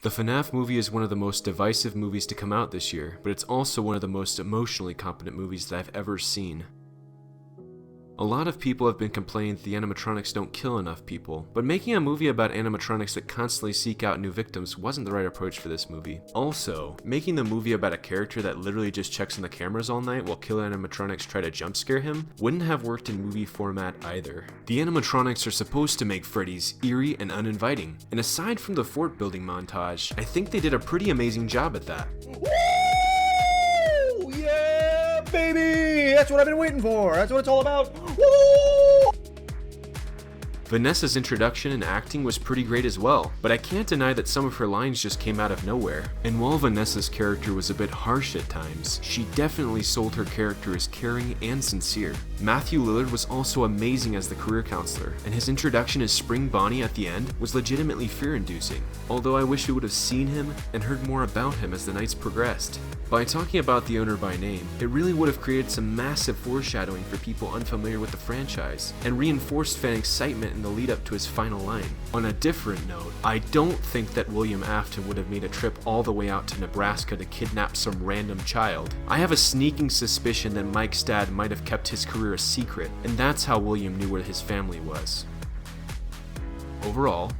The FNAF movie is one of the most divisive movies to come out this year, but it's also one of the most emotionally competent movies that I've ever seen. A lot of people have been complaining that the animatronics don't kill enough people, but making a movie about animatronics that constantly seek out new victims wasn't the right approach for this movie. Also, making the movie about a character that literally just checks on the cameras all night while killer animatronics try to jump scare him wouldn't have worked in movie format either. The animatronics are supposed to make Freddy's eerie and uninviting, and aside from the fort building montage, I think they did a pretty amazing job at that. Woo! Yeah, baby! That's what I've been waiting for. That's what it's all about. Woo! Vanessa's introduction and acting was pretty great as well, but I can't deny that some of her lines just came out of nowhere. And while Vanessa's character was a bit harsh at times, she definitely sold her character as caring and sincere. Matthew Lillard was also amazing as the career counselor, and his introduction as Spring Bonnie at the end was legitimately fear-inducing, although I wish we would have seen him and heard more about him as the nights progressed. By talking about the owner by name, it really would have created some massive foreshadowing for people unfamiliar with the franchise, and reinforced fan excitement in the lead up to his final line. On a different note, I don't think that William Afton would have made a trip all the way out to Nebraska to kidnap some random child. I have a sneaking suspicion that Mike's dad might have kept his career a secret, and that's how William knew where his family was. Overall,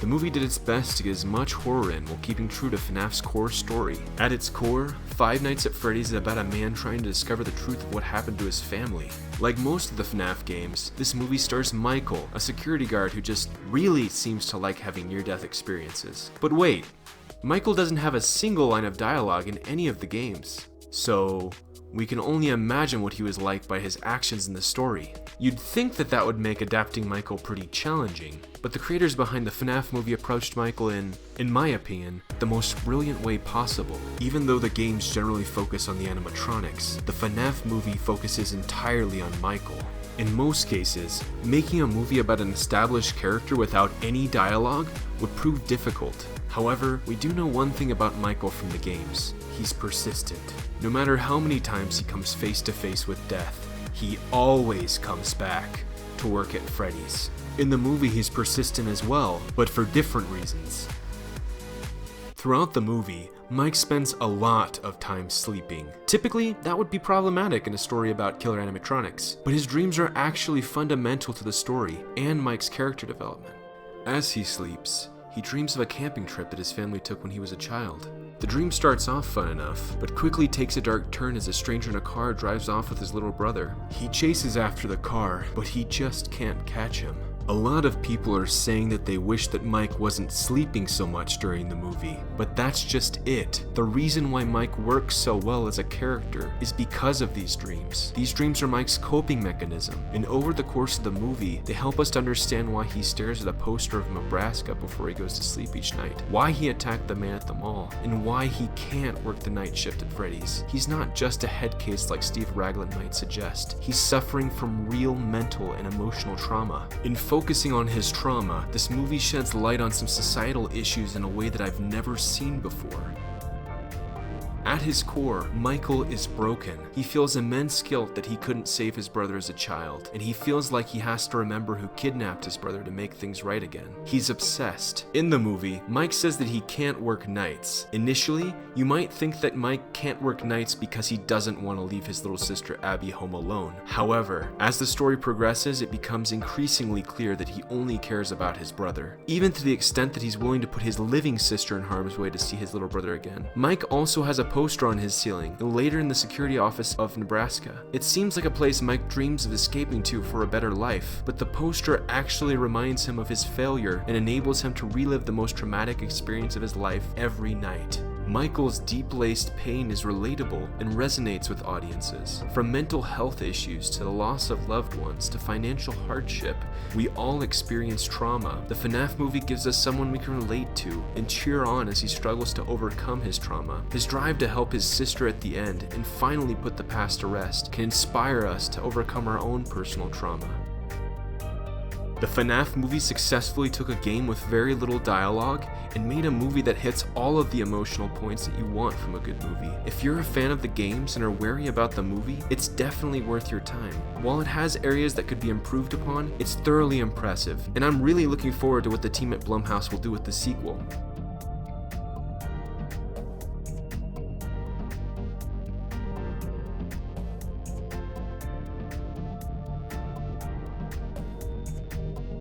the movie did its best to get as much horror in while keeping true to FNAF's core story. At its core, Five Nights at Freddy's is about a man trying to discover the truth of what happened to his family. Like most of the FNAF games, this movie stars Michael, a security guard who just really seems to like having near-death experiences. But wait, Michael doesn't have a single line of dialogue in any of the games. So we can only imagine what he was like by his actions in the story. You'd think that that would make adapting Michael pretty challenging, but the creators behind the FNAF movie approached Michael in my opinion, the most brilliant way possible. Even though the games generally focus on the animatronics, the FNAF movie focuses entirely on Michael. In most cases, making a movie about an established character without any dialogue would prove difficult. However, we do know one thing about Michael from the games. He's persistent. No matter how many times he comes face to face with death, he always comes back to work at Freddy's. In the movie, he's persistent as well, but for different reasons. Throughout the movie, Mike spends a lot of time sleeping. Typically, that would be problematic in a story about killer animatronics, but his dreams are actually fundamental to the story and Mike's character development. As he sleeps, he dreams of a camping trip that his family took when he was a child. The dream starts off fun enough, but quickly takes a dark turn as a stranger in a car drives off with his little brother. He chases after the car, but he just can't catch him. A lot of people are saying that they wish that Mike wasn't sleeping so much during the movie, but that's just it. The reason why Mike works so well as a character is because of these dreams. These dreams are Mike's coping mechanism, and over the course of the movie, they help us to understand why he stares at a poster of Nebraska before he goes to sleep each night, why he attacked the man at the mall, and why he can't work the night shift at Freddy's. He's not just a head case like Steve Raglan might suggest. He's suffering from real mental and emotional trauma. In focusing on his trauma, this movie sheds light on some societal issues in a way that I've never seen before. At his core, Michael is broken. He feels immense guilt that he couldn't save his brother as a child, and he feels like he has to remember who kidnapped his brother to make things right again. He's obsessed. In the movie, Mike says that he can't work nights. Initially, you might think that Mike can't work nights because he doesn't want to leave his little sister Abby home alone. However, as the story progresses, it becomes increasingly clear that he only cares about his brother, even to the extent that he's willing to put his living sister in harm's way to see his little brother again. Mike also has a poster on his ceiling, and later in the security office of Nebraska. It seems like a place Mike dreams of escaping to for a better life, but the poster actually reminds him of his failure and enables him to relive the most traumatic experience of his life every night. Michael's deep-laced pain is relatable and resonates with audiences. From mental health issues to the loss of loved ones to financial hardship, we all experience trauma. The FNAF movie gives us someone we can relate to and cheer on as he struggles to overcome his trauma. His drive to help his sister at the end and finally put the past to rest can inspire us to overcome our own personal trauma. The FNAF movie successfully took a game with very little dialogue and made a movie that hits all of the emotional points that you want from a good movie. If you're a fan of the games and are wary about the movie, it's definitely worth your time. While it has areas that could be improved upon, it's thoroughly impressive, and I'm really looking forward to what the team at Blumhouse will do with the sequel.